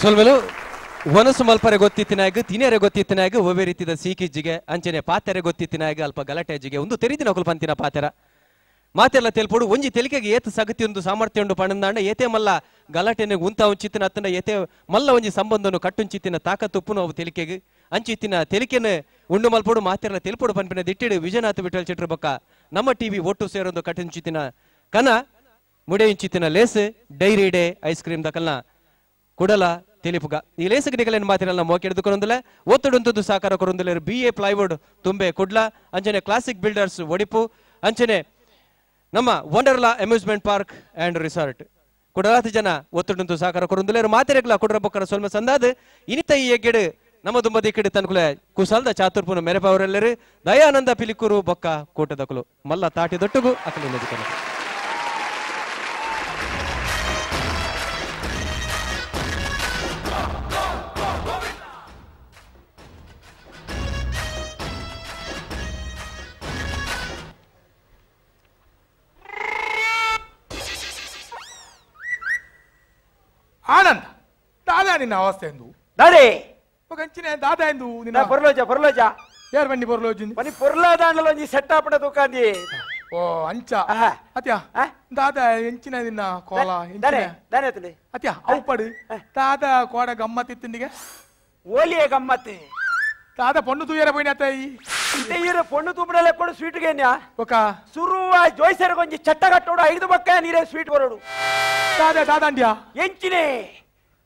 ಸೊಲ್ಮೆಲು ಒನಸು ಮಲ್ಪರೆ ಗೊತ್ತಿತ್ತಿನಾಗ ತಿನೇರೆ ಗೊತ್ತಿತ್ತಿನಾಗ ಒವ್ವೆ ರೀತಿದ ಸೀಕಿಜ್ಜಿಗೆ ಅಂಚನೆ ಪಾತೆರೆ ಗೊತ್ತಿತ್ತಿನಾಗ ಅಲ್ಪ ಗಲಾಟೆಜ್ಜಿಗೆ ಒಂದು ತೆರಿದಿನ ಕುಲ್ಪಂತಿನ ಪಾತೆರ ಮಾತೆಲ್ಲ ತೆಲ್ಪೋಡು ಒಂಜಿ ತೆಲಿಕೆಗೆ ಏತು ಸಗತಿ ಒಂದು ಸಾಮರ್ಥ್ಯ ಉಂಡು ಪಣಂದಾಂಡ ಏತೆ ಮಲ್ಲ ಗಲಾಟೆನೆ ಉಂತ ಉಂಚಿತ್ತಿನ ಅತ್ತನ ಏತೆ ಮಲ್ಲ ಒಂಜಿ ಸಂಬಂಧವನ್ನು ಕಟ್ಟುಂಚಿತ್ತಿನ ತಾಕತ್ತುಪ್ಪುನು ಅವು ತೆಲಿಕೆಗೆ ಅಂಚಿತ್ತಿನ ತೆಲಿಕೆನ ಉಂಡು ಮಲ್ಪೋಡು ಮಾತೆಲ್ಲ ತೆಲ್ಪೋಡು ಪನ್ಪಿನ ದಿಟ್ಟಿಡು ವಿಜಯನಾಥ ವಿಠಲ್ ಚಿಟ್ರ ಬೊಕ್ಕ ನಮ್ಮ ಟಿವಿ ಒಟ್ಟು ಸೇರೊಂದು ಕಟ್ಟುಂಚಿತ್ತಿನ ಕನ ಮುಡೆ ಇಂಚಿತ್ತಿನ ಲೇಸ್ ಡೈರಿ ಡೇ ಐಸ್ ಕ್ರೀಮ್ ದಕಲ್ನ ಕುಡಲ ತಿಳಿಪುಗ ಈ ಲೇಸಗಡಿಗಳೇನು ಮಾತಿರಲ್ಲ ಮೋಕೆ ಹಿಡಿದುಕೊಂಡೊಂದಲೆ ಒತ್ತಡುಂತದ್ದು ಸಾಕಾರ ಕೊರೊಂದಲೆ BA ಪ್ಲೈವುಡ್ ತುಂಬೆ ಕುಡ್ಲ ಅಂಚನೆ ಕ್ಲಾಸಿಕ್ ಬಿಲ್ಡರ್ಸ್ ಒಡಿಪು ಅಂಚನೆ ನಮ್ಮ Wonderla amusement park and resort ಕುಡಲಾತಿ ಜನ ಒತ್ತಡುಂತು ಸಾಕಾರ ಕೊರೊಂದಲೆ ಮಾತಿರೆಗ್ಲ ಕುಡ್ರ ಬೊಕ್ಕರ ಸೊಲ್ಮ ಸಂದಾದ ಇನಿತ ಈ ಎಗ್ಗೆಡು ನಮ್ಮ ದುಂಬದಿ ಕಿಡು ತನ್ಕುಲೆ ಕುಸಲ್ದ ಚಾತುರ್ಪುನ ಮೆರೆಪವರೆಲ್ಲರೂ ದಯಾನಂದ ಪಿಲಿಕೂರು ಬೊಕ್ಕ ಕೂಟದಕುಲು ಮಲ್ಲ ತಾಟಿ ದೊಟ್ಟುಗು ಅಕಲು ನದಿಕಲು ಆನಂದ್ ದಾದಾ ನಿನ್ನ ಅವಸ್ಥೆ ಎಂದು ದಾಡೆ ಕಂಚಿನ ದಾದಾ ಎಂದು ನಿನ್ನ ಪೊರ್ಲೋಜ ಯಾರು ಬನ್ನಿ ಬರ್ಲೋಜಿ ಬನ್ನಿ ಪೊರ್ಲಾದಾಂಡಲ ಒಂಜಿ ಸೆಟ್ ಆಪಡ ತೂಕಾಂದಿ ಓ ಅಂಚ ಅತ್ಯಾ ದಾದಾ ಎಂಚಿನ ನಿನ್ನ ಕೋಲ ದಾನೆ ಅತ್ಯಾ ಅವು ಪಡು ದಾದಾ ಕೋಡ ಗಮ್ಮತ್ತಿತ್ತಿಂದಿಗೆ ಓಲಿಯೇ ಗಮ್ಮತ್ತೆ ದಾದಾ ಪೊಣ್ಣು ತೂಯರ ಪೋಯಿನ ಅತ್ತಾಯಿ ಈರ ಪೊಣ್ಣು ತೂಪಡಲೆ ಕೊಡು ಸ್ವೀಟ್ ಗೇನ್ಯಾ ಒಕ ಸುರುವ ಜೋಯ್ಸರ ಕೊಂಚ ಚಟ್ಟ ಕಟ್ಟೋಡು 5 ಬಕ್ಕ ನೀರೇ ಸ್ವೀಟ್ ಬರೋಡು ದಾದಾ ಅಂದ್ಯಾ ಎಂಚಿನೇ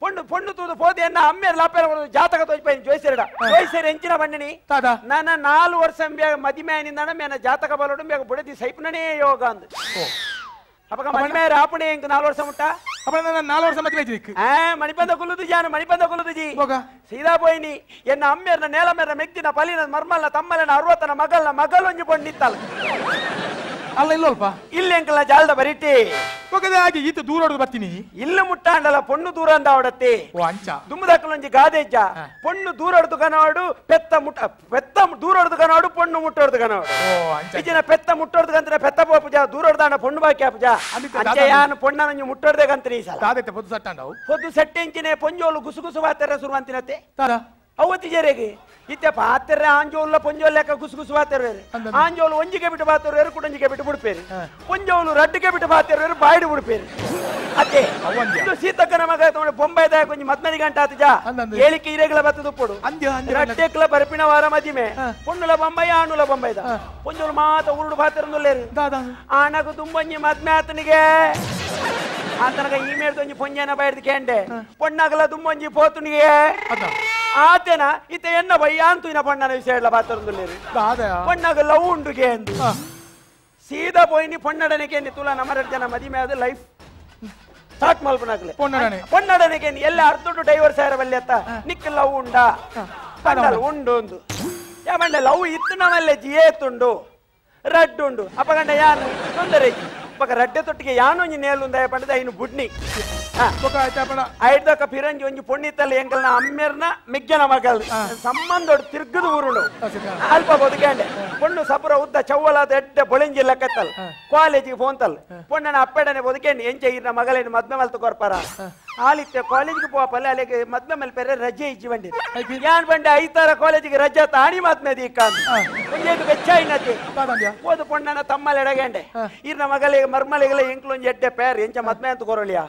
ಪೊಣ್ಣು ತೂದು ಪೋದೆ ಅನ್ನ ಅಮ್ಮೇರ ಲಾಪೇರ ಜಾತಕ ತೋಚ್ಪಾಯಿ ಜೋಯ್ಸರ ಎಂಚಿನ ಬಣ್ಣಿನಿ ದಾದಾ ನನ್ನ 4 ವರ್ಷ ಮದಿಮೇನಿಂದ ಮೇನ ಜಾತಕ ಬರೋಡು ಬೇಗ ಬುಡದಿ ಸೈಪ್ನನೇ ಯೋಗ ಅಂದ್ ಅಪಕ ಮದಿಮೇರ ಆಪಣೆ ಇಂಕ 4 ವರ್ಷ ಮುಟ್ಟ ಅಪ್ಪ ನನ್ನ 4 ವರ್ಷ ಮದುವೆ ಆಯ್ತು ಮಣಿಪಂದ ಕುಲ್ಲುದು ಸೀದಾ ಪೋಯಿನಿ ಎನ್ನ ಅಮ್ಮೇರ್ನ ನೇಲಮೇರ ಮೆಕ್ತಿನ ಪಲಿನ ಮರ್ಮಲ್ನ ತಮ್ಮಲನ 60ನ ಮಗಳೊಂಜಿ ಕೊಂಡು ನಿತ್ತಲ್ಲ ಅಲ್ಲ ಇಲ್ಲಲ್ಪ ಇಲ್ಲಿ ಅಂಕಲ್ನ ಜಾಲದ ಬರಿಟಿ ಹಾಗೆ ಈತ ದೂರ ಹೊಡೆದು ಬರ್ತೀನಿ ಇಲ್ಲ ಮುಟ್ಟಾಂಡಲ್ಲ ಪೊಣ್ಣು ದೂರ ಅಂದ ಅವಡತ್ತೆ ಓ ಅಂಚ ದುಮ್ಮದಕ್ಕಲೊಂಜಿ ಗಾದೆಜ್ಜ ಪೊಣ್ಣು ದೂರ ಹೊಡೆದು ಕನವಾಡು ಪೆತ್ತ ದೂರ ಹೊಡೆದು ಕನವಾಡು ಪೊಣ್ಣು ಮುಟ್ಟೊಡ್ದು ಕನವಾಡು ಈಜಿನ ಪೆತ್ತ ಮುಟ್ಟೊಡ್ದು ಕಂತ್ರೆ ಪೆತ್ತ ಪೋಪುಜ ದೂರ ಹೊಡೆದಾಂಡ ಪೊಣ್ಣು ಬಾಕಿ ಅಪುಜ ಯಾನು ಪೊಣ್ಣನಂಜಿ ಮುಟ್ಟೊಡ್ದೆ ಕಂತ್ರಿ ಸಲ ದಾದೆತ್ತೆ ಪೊದ್ದು ಸಟ್ಟಾಂಡವು ಪೊದ್ದು ಸೆಟ್ಟೆಂಚಿನೆ ಪೊಂಜೋಲು ಗುಸುಗುಸು ಬಾತೆರ ಶುರುವಂತಿನತ್ತೆ ಅವತ್ತಿ ಜರೆಗೆ ಇತ್ತೆ ಪಾತ್ರೆ ಆಂಜೋಲ ಪೊಂಜೋಲ್ ಲೆಕ್ಕ ಗುಸುಗುಸು ಬಾತೆರು ಆಂಜೋಲು ಒಂಜಿಗೆ ಬಿಟ್ಟು ಬಾತೆರು ಕುಡಂಜಿಗೆ ಬಿಟ್ಟು ಬಿಡ್ಪೇರಿ ಪೊಂಜೋಲು ರಡ್ಡಿಗೆ ಬಿಟ್ಟು ಬಾತೆರು ಬಾಯಿಡು ಬಿಡ್ಪೇರಿ ಅದೇ ಸೀತಕ್ಕನ ಮಗ ಬೊಂಬೈದ ಕೊಂಚ 14 ಗಂಟೆ ಆತು ಜಾ ಹೇಳಿಕೆ ಇರೆಗಳ ಬತ್ತದು ಪೊಡು ರಡ್ಡೆಕ್ಲ ಬರ್ಪಿನ ವಾರ ಮದಿಮೆ ಪೊಣ್ಣುಲ ಬೊಂಬೈ ಆಣುಲ ಬೊಂಬೈದ ಪೊಂಜೋಲು ಮಾತ ಉರುಡು ಬಾತೆರಂದುಲ್ಲೇರು ಆನಗು ತುಂಬಂಜಿ ಮದ್ಮೆ ಆತನಿಗೆ ಆತನಗ ಈ ಮೇಡ್ದೊಂಜಿ ಪೊಂಜನ ಬೈರ್ದು ಕೇಂಡೆ ಪೊಣ್ಣಗಲ ತುಂಬಂಜಿ ಪೋತುನಿಗೆ ಆತೇನ ಇತ ಎನ್ನ ಬಯ್ಯ ಅಂತೂ ಇನ್ನ ಪೊಣ್ಣನ ವಿಷಯ ಎಲ್ಲ ಬಾತರಂದುಲ್ಲೇರು ಪೊಣ್ಣಗ ಲವ್ ಉಂಡುಗೆ ಎಂದು ಸೀದಾ ಪೋಯಿನಿ ಪೊಣ್ಣಡನೆಗೆ ತುಲ ನಮರಡ್ ಜನ ಮದಿಮೆ ಆದ ಲೈಫ್ ಸ್ಟಾರ್ಟ್ ಮಲ್ಪನಾಗ್ಲೆ ಪೊಣ್ಣಡನೆಗೆ ಎಲ್ಲ ಅರ್ಧೊಟ್ಟು ಡೈವರ್ಸ್ ಆಯ್ರ ಬಲ್ಲಿ ಅತ್ತ ನಿಕ್ಕ ಲವ್ ಉಂಡ ಉಂಡು ಒಂದು ಯಾಮಂಡ ಲವ್ ಇತ್ತು ನಮ್ಮಲ್ಲೇ ಜಿಯೇತುಂಡು ರಡ್ಡು ಉಂಡು ಅಪಗಂಡ ಯಾನು ತೊಂದರೆ ಪಕ್ಕ ರಡ್ಡೆ ತೊಟ್ಟಿಗೆ ಯಾನು ಒಂಜಿ ನೇಲುಂದ ಪಂಡದ ಐನು ಬುಡ್ನಿ ಐದಕ್ಕ ಪಿರಂಜಿ ಒಂಜಿ ಪೊಣ್ಣಿತ್ತಲ್ಲ ಎಂಕಲ್ನ ಅಮ್ಮೆರ್ನ ಮಿಗ್ಗನ ಮಗಲ್ ಸಂಬಂಧ ತಿರ್ಗದು ಊರುಂಡು ಅಲ್ಪ ಬದುಕಂಡೆ ಪೊಣ್ಣು ಸಪುರ ಉದ್ದ ಚವ್ವಲಾದ ಎಡ್ಡೆ ಬೊಳೆಂಜಿ ಲೆಕ್ಕತ್ತಲ್ ಕಾಲೇಜಿಗೆ ಫೋನ್ತಲ್ ಪೊಣ್ಣನ ಅಪ್ಪೆಡನೆ ಬದುಕಂಡಿ ಎಂಚ ಇರ್ನ ಮಗಳೇನು ಮದ್ಮೆ ಮಲ್ತು ಕೊರ್ಪಾರ ಆಲಿತ್ತೆ ಕಾಲೇಜಿಗೆ ಪೋಪಲ್ಲ ಅಲ್ಲಿಗೆ ಮದ್ಮೆ ಮೇಲೆ ಬೇರೆ ರಜೆ ಇಜ್ಜಿ ಬಂಡಿ ಯಾನ್ ಬಂಡೆ 5 ತರ ಕಾಲೇಜಿಗೆ ರಜೆ ತಾಣಿ ಮದ್ಮೆ ದೀಕ ಒಂಜೇದು ಬೆಚ್ಚ ಐನತಿ ಓದು ಪೊಣ್ಣನ ತಮ್ಮಲ್ಲಿ ಎಡಗಂಡೆ ಇರ್ನ ಮಗಳಿಗೆ ಮರ್ಮಲಿಗೆಲ್ಲ ಎಂಕ್ಲೊಂಜಿ ಎಡ್ಡೆ ಪೇರ್ ಎಂಚ ಮದ್ಮೆ ಅಂತ ಕೊರಳಿಯ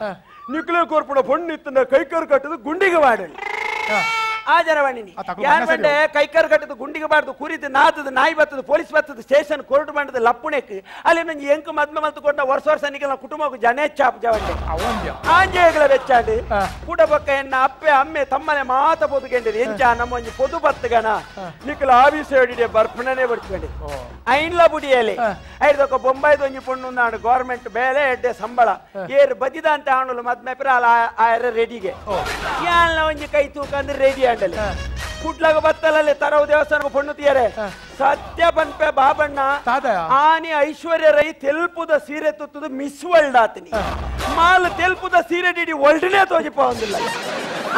ನಿಕ್ಲೆ ಕೋರ್ಪುಡ ಪೊಣ್ಣು ಇತ್ತಂದ ಕೈಕರ್ ಕಟ್ಟದು ಗುಂಡಿಗೆ ಮಾಡಲಿ ಆ ಜನ ಬಣ್ಣಿನಿ ಯಾರು ಬಂಡೆ ಕೈಕರ್ ಕಟ್ಟದು ಗುಂಡಿಗೆ ಬಾರ್ದು ಕುರಿದು ನಾತದು ನಾಯಿ ಬತ್ತದು ಪೊಲೀಸ್ ಬತ್ತದು ಸ್ಟೇಷನ್ ಕೋರ್ಟ್ ಬಂಡದ ಲಪ್ಪುಣೆಕ್ ಅಲ್ಲಿ ನಂಜಿ ಎಂಕು ಮದ್ಮೆ ಮಲ್ತು ಕೊಟ್ಟ ವರ್ಷ ನಿಕಲ ಕುಟುಂಬಕ್ಕೆ ಜನೇ ಚಾಪ್ ಜವಂಡೆ ಆಂಜೆಗಳ ಬೆಚ್ಚಾಡಿ ಕೂಡ ಬಕ್ಕ ಎನ್ನ ಅಪ್ಪೆ ಅಮ್ಮೆ ತಮ್ಮನೆ ಮಾತ ಬದುಕಂಡಿರಿ ಎಂಚ ನಮ್ಮೊಂಜಿ ಪೊದು ಬತ್ತಗನ ನಿಕಲ ಆಫೀಸ್ ಹೇಳಿದೆ ಬರ್ಪಣನೆ ಬಡ್ಕೊಂಡಿ ಐನ್ಲ ಬುಡಿಯಲ್ಲಿ ಐದಕ್ಕ ಬೊಂಬೈದು ಒಂಜಿ ಪೊಣ್ಣು ನಾಡು ಗೌರ್ಮೆಂಟ್ ಬೇಲೆ ಎಡ್ಡೆ ಸಂಬಳ ಏರು ಬದಿದ ಅಂತ ಆಣಲು ಮದ್ಮೆ ಪಿರಾಲ ಆಯ್ರ ರೆಡಿಗೆ ಯಾಲ್ನ ಒಂಜಿ ಕೈ ತೂಕಂದ್ರೆ ರೆಡಿ ಅಂಡಲಿ ಕುಡ್ಲಾಗ ಬತ್ತಲಲ್ಲಿ ತರವು ದೇವಸ್ಥಾನ ಪೊಣ್ಣು ತೀಯರೆ ಸತ್ಯ ಪನ್ಪೆ ಬಾಬಣ್ಣ ಆನಿ ಐಶ್ವರ್ಯ ರೈ ತೆಲ್ಪುದ ಸೀರೆ ತುತ್ತದು ಮಿಸ್ ವರ್ಲ್ಡ್ ಆತನಿ ಮಾಲ್ ತೆಲ್ಪುದ ಸೀರೆ ಡಿಡಿ ವರ್ಲ್ಡ್ನೇ ತೋಜಿಪ ಒಂದಿಲ್ಲ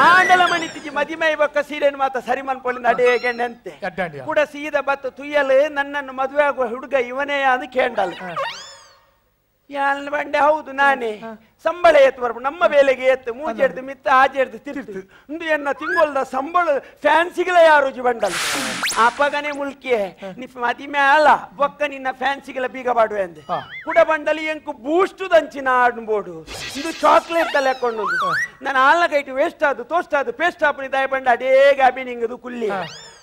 ಆಂಡಲ ಮಣಿತಿಜಿ ಮದಿಮೆ ಬಕ್ಕ ಸೀರೆನ್ ಮಾತ ಸರಿ ಮನ್ಪೊಳ್ಳಿಂದ ಅಡೇಗೆ ನೆಂತೆ ಕೂಡ ಸೀದ ಬತ್ತು ತುಯ್ಯಲು ನನ್ನನ್ನು ಮದುವೆ ಆಗುವ ಹುಡುಗ ಇವನೇ ಅದು ಕೇಂಡಲ್ ಯಾನ್ ಬಂಡೆ ಹೌದು ನಾನೇ ಸಂಬಳ ಎತ್ತು ಬರ್ಬು ನಮ್ಮ ಬೇಲೆಗೆ ಎತ್ತು ಮೂಜೆಡ್ದು ಮಿತ್ತ ಆಜೆಡ್ದು ತಿರ್ತು ಒಂದು ಎನ್ನ ತಿಂಗೊಳ್ದ ಸಂಬಳ ಫ್ಯಾನ್ಸಿಗಳ ಯಾರು ಬಂಡಲ್ ಅಪ್ಪಗನೆ ಮುಲ್ಕೆ ನಿಫ್ ಮದಿಮೆ ಅಲ್ಲ ಬೊಕ್ಕ ನಿನ್ನ ಫ್ಯಾನ್ಸಿಗಳ ಬೀಗ ಬಾಡುವೆ ಅಂದೆ ಕೂಡ ಬಂಡಲಿ ಎಂಕು ಬೂಸ್ಟ್ ದಂಚಿನ ಆಡ್ಬೋಡು ಇದು ಚಾಕ್ಲೇಟ್ ತಲೆ ಕೊಂಡು ನಾನು ಹಾಲ್ನ ಕೈಟು ವೇಸ್ಟ್ ಆದು ತೋಸ್ಟ್ ಆದು ಪೇಸ್ಟ್ ಆಪಣಿ ದಯ ಬಂಡ ಅಡೇ ಗಾಬಿ ನಿಂಗದು ಕುಲ್ಲಿ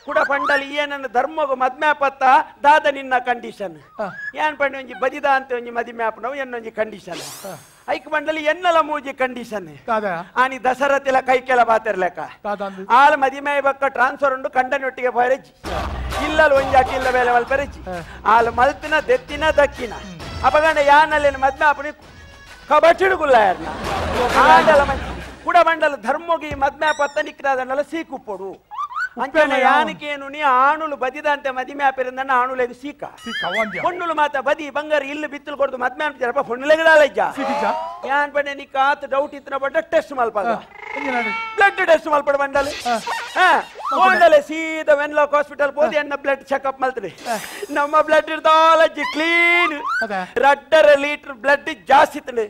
ಕೂಡ ಪಂಡಲಿ ಏನನ್ನ ಧರ್ಮಗ ಮದ್ಮೆ ಪತ್ತ ದಾದ ನಿನ್ನ ಕಂಡೀಷನ್ ಏನ್ ಪಂಡಿ ಒಂಜಿ ಬದಿದ ಅಂತ ಒಂಜಿ ಮದಿಮೆ ಆಪನವು ಎನ್ನೊಂಜಿ ಕಂಡೀಷನ್ ಐಕ್ ಬಂಡಲಿ ಎನ್ನಲ ಮೂಜಿ ಕಂಡೀಷನ್ ಆನಿ ದಸರತಿಲ ಕೈ ಕೆಲ ಬಾತಿರ್ಲೆಕ್ಕ ಆಲ ಮದಿಮೆ ಬಕ್ಕ ಟ್ರಾನ್ಸ್ಫರ್ ಉಂಡು ಕಂಡನೊಟ್ಟಿಗೆ ಬರೆಜಿ ಇಲ್ಲಲು ಒಂಜಿ ಅಕ್ಕಿಲ್ಲ ಬೇಲೆ ಮಲ್ ಬರೆಜಿ ಆಲ ಮಲ್ತಿನ ದೆತ್ತಿನ ದಕ್ಕಿನ ಅಪಗಂಡ ಯಾನಲ್ಲಿ ಮದ್ಮೆ ಆಪನಿ ಕಬಚಿಡುಗುಲ್ಲ ಯಾರನ್ನ ಆಡಲ ಮಂಚಿ ಕೂಡ ಬಂಡಲ ಧರ್ಮೋಗಿ ಮದ್ಮೆ ಪತ್ತ ನಿಕ್ರಾದನ್ನಲ ಸೀಕುಪ್ಪೊಡು ಅಂಚನೆ ಯಾನಕೇನು ನೀ ಆಣುಲು ಬದಿದಂತೆ ಮದಿಮೆ ಆಪಿರಿಂದ ಆಣುಲು ಇದು ಸೀಕ ಹೊಣ್ಣುಲು ಮಾತ ಬದಿ ಬಂಗಾರ ಇಲ್ಲಿ ಬಿತ್ತಲು ಕೊಡ್ದು ಮದ್ಮೆ ಅಂತಾರಪ್ಪ ಹೊಣ್ಣುಲೆಗಳಲ್ಲ ಯಾನ್ ಪಡೆ ನೀ ಕಾತ್ ಡೌಟ್ ಇತ್ತನ ಬಡ್ಡ ಟೆಸ್ಟ್ ಮಲ್ಪದ ಬ್ಲಡ್ ಟೆಸ್ಟ್ ಮಲ್ಪಡ ಬಂಡಲ್ ಹೋಂಡಲೆ ಸೀದಾ ವೆನ್ಲಾಕ್ ಹಾಸ್ಪಿಟಲ್ ಹೋದಿ ಎನ್ನ ಬ್ಲಡ್ ಚೆಕ್ಅಪ್ ಮಲ್ತದೆ ನಮ್ಮ ಬ್ಲಡ್ ಇರ್ದಾಲಜ್ಜಿ ಕ್ಲೀನ್ 2.5 ಲೀಟರ್ ಬ್ಲಡ್ ಜಾಸ್ತಿ ಇತ್ತಂಡೆ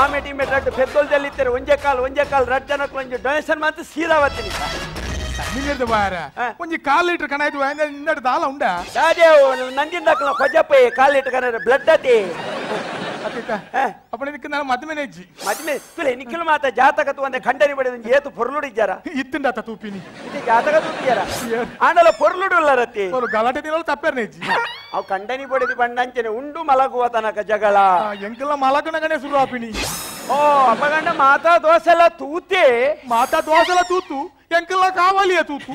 ಆಮೇಲೆ ಇಮೇಲೆ ರಡ್ಡು ಪೆದ್ದೋಲ್ದಲ್ಲಿ ಇತ್ತಾರೆ ಒಂಜೆ ಕಾಲ್ ರಡ್ ಜನಕ್ಕೆ ಒಂಜಿ ಡೊನೇಷನ್ ಮಾತ್ರ ಸೀದಾ ಬರ್ತೀನಿ ಒಂಜಿ 1/4 ಲೀಟರ್ ಕಣ ಆಯ್ತು ಇನ್ನಡು ದಾಲ ಉಂಡ ರಾಜೇ ನಂದಿನ ಕೊಜಪ್ಪ 1/4 ಲೀಟರ್ ಕಣ ಬ್ಲಡ್ ಅತಿ ಅಪ್ಪಣ ಇದಕ್ಕೆ ನಾನು ಮದ್ಮೆನೆ ಇಜ್ಜಿ ಮದ್ಮೆ ತುಲೆ ನಿಖಿಲ್ ಮಾತ ಜಾತಕ ಒಂದೇ ಖಂಡನಿ ಬಡಿದ ಏತು ಪೊರ್ಲುಡಿದ್ದಾರ ಇತ್ತಿಂದ ತೂಪಿನಿ ಇದು ಜಾತಕ ತೂಪಿಯಾರ ಆಂಡಲ ಪೊರ್ಲುಡುಲ್ಲ ರತ್ತಿ ಗಲಾಟೆ ದಿನಗಳು ತಪ್ಪೇರ್ನೆ ಇಜ್ಜಿ ಅವು ಖಂಡನಿ ಬಡಿದು ಬಂಡಂಚನೆ ಉಂಡು ಮಲಗುವ ತನಕ ಜಗಳ ಎಂಕೆಲ್ಲ ಮಲಗನಗನೆ ಶುರು ಆಪಿನಿ ಓ ಅಪ್ಪಗಂಡ ಮಾತಾ ದೋಸೆಲ್ಲ ತೂತು ಎಂಕೆಲ್ಲ ಕಾವಾಲಿಯ ತೂತು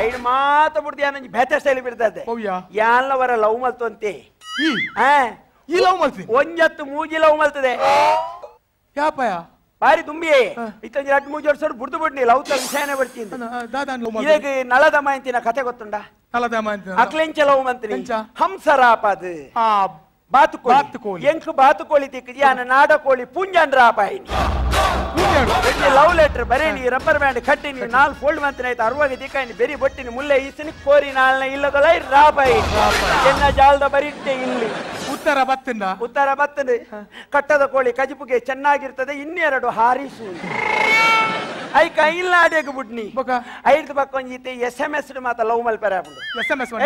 ಐದು ಮಾತ ಬಿಡ್ದು ಏನಂಜಿ ಬೇತೆ ಸ್ಟೈಲ್ ಬಿಡ್ತದೆ ಯಾನವರ ಲವ್ ಮಲ್ತಂತೆ ಈ ಲವ್ ಮಲ್ತಿ ಒಂಜತ್ತು ಮೂಜಿ ಲವ್ ಮಲ್ತದೆ ಯಾಪಯ ಬಾರಿ ತುಂಬಿಯೇ ಇತ್ತಂಜಿ 2-3 ವರ್ಷ ಬುಡ್ದು ಬಿಡ್ನಿ ಲವ್ ತ ವಿಷಯನೇ ಬರ್ತೀನಿ ಈಗ ನಳದಮ್ಮ ಅಂತಿನ ಕತೆ ಗೊತ್ತುಂಡ ಅಕ್ಲೆಂಚ ಲವ್ ಮಂತ್ರಿ ಹಂಸರಾಪದ್ ಬಾತುಕೋಳಿ ಎಂಕ್ ಬಾತುಕೋಳಿ ತಿಕ್ಕಿ ಯಾನ ನಾಡಕೋಳಿ ಪುಂಜನ್ ರಾಪಾಯಿನಿ ಲವ್ ಲೆಟರ್ ಬರೇನಿ ರಬ್ಬರ್ ಬ್ಯಾಂಡ್ ಕಟ್ಟಿನಿ 4 ಫೋಲ್ಡ್ ಮಂತ್ರ ಆಯ್ತು 60 ದಿಕ್ಕಾಯಿನಿ ಬೆರಿ ಬೊಟ್ಟಿನಿ ಮುಲ್ಲೆ ಈಸಿನಿ ಕೋರಿ ನಾಲ್ನ ಇಲ್ಲದಲ್ಲ ರಾಪಾಯಿ ಎನ್ನ ಜಾಲದ ಬರಿಟ್ಟೆ ಇಲ್ಲಿ ಉತ್ತರ ಬತ್ತಂದೆ ಕಟ್ಟದ ಕೋಳಿ ಕಜಿಪುಗೆ ಚೆನ್ನಾಗಿರ್ತದೆ 2 ಹಾರಿಸು ಐ ಕೈಲ್ಲ ಆಡೇಗ ಬುಡ್ನಿ ಐದು ಬಕ್ಕೊಂಜಿತೆ SMS ಮಾತ ಲವ್ ಮಲ್ಪರ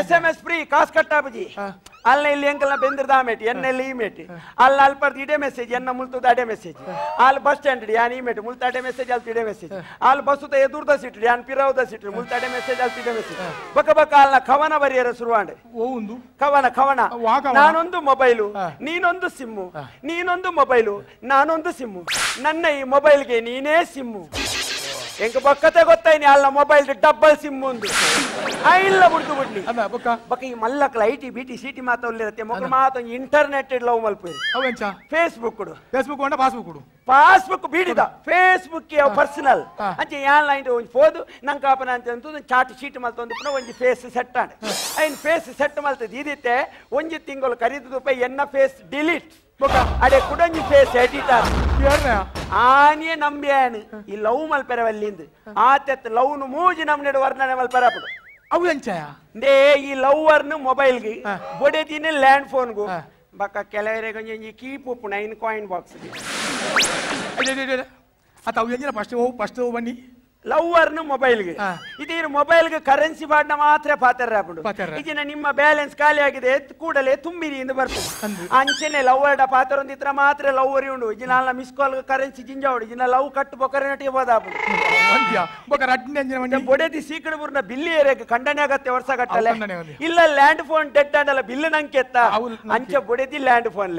SMS ಫ್ರೀ ಕಾಸ್ ಕಟ್ಟಾಬಜಿ ಅಲ್ಲ ಇಲ್ಲಿ ಎಂಕಲ್ನ ಬೆಂದಿರ್ದ ಮೇಟಿ ಎನ್ನೆಲ್ಲಿ ಈ ಮೇಟಿ ಅಲ್ಲಿ ಅಲ್ಪರ್ದು ಇಡೆ ಮೆಸೇಜ್ ಎನ್ನ ಮುಲ್ತದ ಅಡೆ ಮೆಸೇಜ್ ಅಲ್ಲಿ ಬಸ್ ಸ್ಟ್ಯಾಂಡ್ ಯಾನ್ ಈ ಮೇಟಿ ಮುಲ್ತ ಅಡೆ ಮೆಸೇಜ್ ಅಲ್ಲಿ ಇಡೆ ಮೆಸೇಜ್ ಅಲ್ಲಿ ಬಸ್ಸುದ ಎದುರ್ದ ಸಿಟ್ರಿ ಯಾನ್ ಪಿರವದ ಸಿಟ್ರಿ ಮುಲ್ತ ಅಡೆ ಮೆಸೇಜ್ ಅಲ್ಲಿ ಇಡೆ ಮೆಸೇಜ್ ಬಕ ಅಲ್ಲ ಕವನ ಬರಿಯರ ಶುರುವಾಂಡೆ ಕವನ ನಾನೊಂದು ಮೊಬೈಲು ನೀನೊಂದು ಸಿಮ್ಮು ನೀನೊಂದು ಮೊಬೈಲು ನಾನೊಂದು ಸಿಮ್ಮು ನನ್ನ ಈ ಮೊಬೈಲ್ಗೆ ನೀನೇ ಸಿಮ್ಮು ಎಂಕ ಬಕ್ಕತೆ ಗೊತ್ತಾಯ್ನಿ ಅಲ್ಲ ಮೊಬೈಲ್ ಡಬ್ಬಲ್ ಸಿಮ್ ಒಂದು ಇಲ್ಲ ಬಿಡ್ತು ಬಿಡ್ಲಿ ಬಕ್ಕ ಈ ಮಲ್ಲಕ್ಲ ಐಟಿ ಬಿಟಿ ಸಿಟಿ ಮಾತೊಲ್ಲಿರತ್ತೆ ಮಕ್ಕಳು ಮಾತು ಇಂಟರ್ನೆಟ್ ಲವ್ ಮಲ್ಪಿ ಫೇಸ್ಬುಕ್ ಪಾಸ್ಬುಕ್ ಬೀಡಿದ ಫೇಸ್ಬುಕ್ ಪರ್ಸನಲ್ ಅಂಚೆ ಯಾನ್ ಒಂಜಿ ಫೋದು ನಂಗೆ ಕಾಪನ ಅಂತ ಚಾಟ್ ಶೀಟ್ ಮಲ್ತೊಂದು ಪುನಃ ಒಂಜಿ ಫೇಸ್ ಸೆಟ್ ಆಡ ಐನ್ ಫೇಸ್ ಸೆಟ್ ಮಲ್ತದ ಇದಿತ್ತೆ ಒಂಜಿ ತಿಂಗಳು ಕರೀದು ಎನ್ನ ಫೇಸ್ ಡಿಲೀಟ್ ಅಡೆ ಕುಡಂಜಿ ಫೇಸ್ ಎಡಿಟರ್ ಆನೆ ನಂಬ್ಯಾನು ಈ ಲವ್ ಮಲ್ಪೆರವಲ್ಲಿಂದು ಆತೆತ್ ಲವ್ನು ಮೂಜಿ ನಮ್ನೆಡು ವರ್ಣನೆ ಮಲ್ಪೆರಪಡು ಅವು ಎಂಚಾಯ ದೇ ಈ ಲವ್ವರ್ನು ಮೊಬೈಲ್ಗೆ ಬೊಡೆದಿನ ಲ್ಯಾಂಡ್ ಫೋನ್ಗು ಬಕ್ಕ ಕೆಲವರಿಗೆ ಕೀಪ್ ಉಪ್ಪು 9 ಕಾಯಿನ್ ಬಾಕ್ಸ್ ಅವು ಎಂಜಿನ ಫಸ್ಟ್ ಬನ್ನಿ ಲವ್ವರ್ನು ಮೊಬೈಲ್ಗೆ ಇದೀರ ಮೊಬೈಲ್ಗೆ ಕರೆನ್ಸಿ ಬಾಡ್ನ ಮಾತ್ರ ಪಾತ್ರ ಹಾಕೊಂಡು ಇದನ್ನ ನಿಮ್ಮ ಬ್ಯಾಲೆನ್ಸ್ ಖಾಲಿ ಆಗಿದೆ ಕೂಡಲೇ ತುಂಬಿರಿ ಎಂದು ಬರ್ತದೆ ಅಂಚೆನೆ ಲವ್ವರ್ಡ ಪಾತ್ರ ಒಂದಿತ್ರ ಮಾತ್ರ ಲವ್ವರಿ ಉಂಡು ಇದನ್ನ ಮಿಸ್ ಕಾಲ್ ಕರೆನ್ಸಿ ಜಿಂಜಾವಡು ಇದನ್ನ ಲವ್ ಕಟ್ಟು ಬೊಕರೆ ನಟಿಗೆ ಹೋದಾಪುಡು ಬೊಡೆದಿ ಸೀಕಡ ಬುರ್ನ ಬಿಲ್ಲಿ ಏರಿಯಾಗ ಖಂಡನೆ ಆಗತ್ತೆ ವರ್ಷ ಕಟ್ಟಲೆ ಇಲ್ಲ ಲ್ಯಾಂಡ್ ಫೋನ್ ಡೆಡ್ ಅಂಡಲ್ಲ ಬಿಲ್ ನಂಗೆ ಎತ್ತ ಅಂಚೆ ಬೊಡೆದಿ ಲ್ಯಾಂಡ್ ಫೋನ್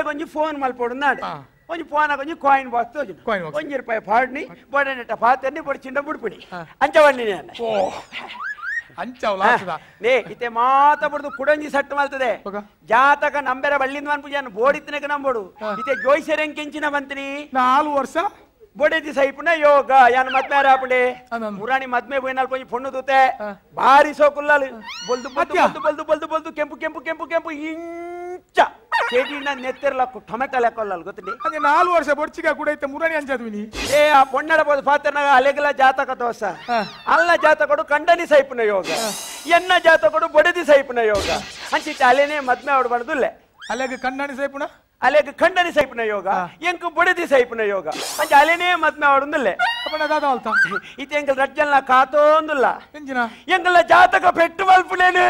కొంచెం ఫోన్ మల్పడున్నాడు కొంచెం ఫోన్ కొంచెం కాయిన్ బాక్స్ ₹1 పాడిని బొడనట పాతని బొడి చిన్న బుడిపిడి ಅಂಚವಣ್ಣಿ ನಾನು ನೇ ಇತೆ ಮಾತ ಬಡ್ದು ಕುಡಂಜಿ ಸಟ್ಟು ಮಲ್ತದೆ ಜಾತಕ ನಂಬೆರ ಬಳ್ಳಿಂದ ಅನ್ಪುಜಾನು ಬೋಡಿತ್ತನಕ ನಂಬೋಡು ಇತೆ ಜೋಯ್ಸರೆಂಗ್ ಕೆಂಚಿನ ಬಂತ್ರಿ 4 ವರ್ಷ ಬೊಡೆದಿ ಸೈಪುನ ಯೋಗ ಯಾನ್ ಮದ್ಮೆ ರಾಪುಡೆ ಮುರಾಣಿ ಮದ್ಮೆ పోయినాల్ కొంచెం పొన్ను దూతే భారీ సోకుల్లాలు బొల్దు బొల్దు బొల్దు బొల్దు బొల్దు కెంపు కెంపు కెంపు కెంపు ಕೊಂಚ ಚೆಡಿನ ನೆತ್ತಿರ್ಲಕ್ಕು ಟೊಮೆಟೊ ಲೆಕ್ಕಲ್ಲ ಗೊತ್ತಿಲ್ಲ ಅದೇ 4 ವರ್ಷ ಬೊಡ್ಚಿಗ ಕೂಡ ಐತೆ ಮುರಾಣಿ ಅಂಜದ್ವಿನಿ ಏ ಆ ಪೊಣ್ಣಡ ಬೋದು ಪಾತ್ರನಾಗ ಅಲೆಗಲ ಜಾತಕ ದೋಸ ಅಲ್ಲ ಜಾತಕಡು ಕಂಡನಿ ಸೈಪುನ ಯೋಗ ಎನ್ನ ಜಾತಕಡು ಬಡದಿ ಸೈಪುನ ಯೋಗ ಅಂಚಿಟ್ಟು ಅಲೆನೇ ಮದ್ಮೆ ಹೊಡ್ಬಾರ್ದುಲ್ಲೆ ಅಲೆಗೆ ಕಣ್ಣಾಣಿ ಸೈಪುಣ ಅಲೆಗೆ ಖಂಡನಿ ಸೈಪುನ ಯೋಗ ಎಂಕು ಬಡದಿ ಸೈಪುನ ಯೋಗ ಅಂಚ ಅಲೆನೇ ಮದ್ಮೆ ಹೊಡುಂದುಲ್ಲೆ ಅಪ್ಪನ ದಾದ ಅಲ್ತಾ ಇದು ಎಂಕಲ್ ರಜ್ಜಲ್ನ ಕಾತೋಂದುಲ್ಲ ಎಂಜಿನ ಎಂಕಲ್ನ ಜಾತಕ ಪೆಟ್ಟು ಮಲ್ಪುನೇನೆ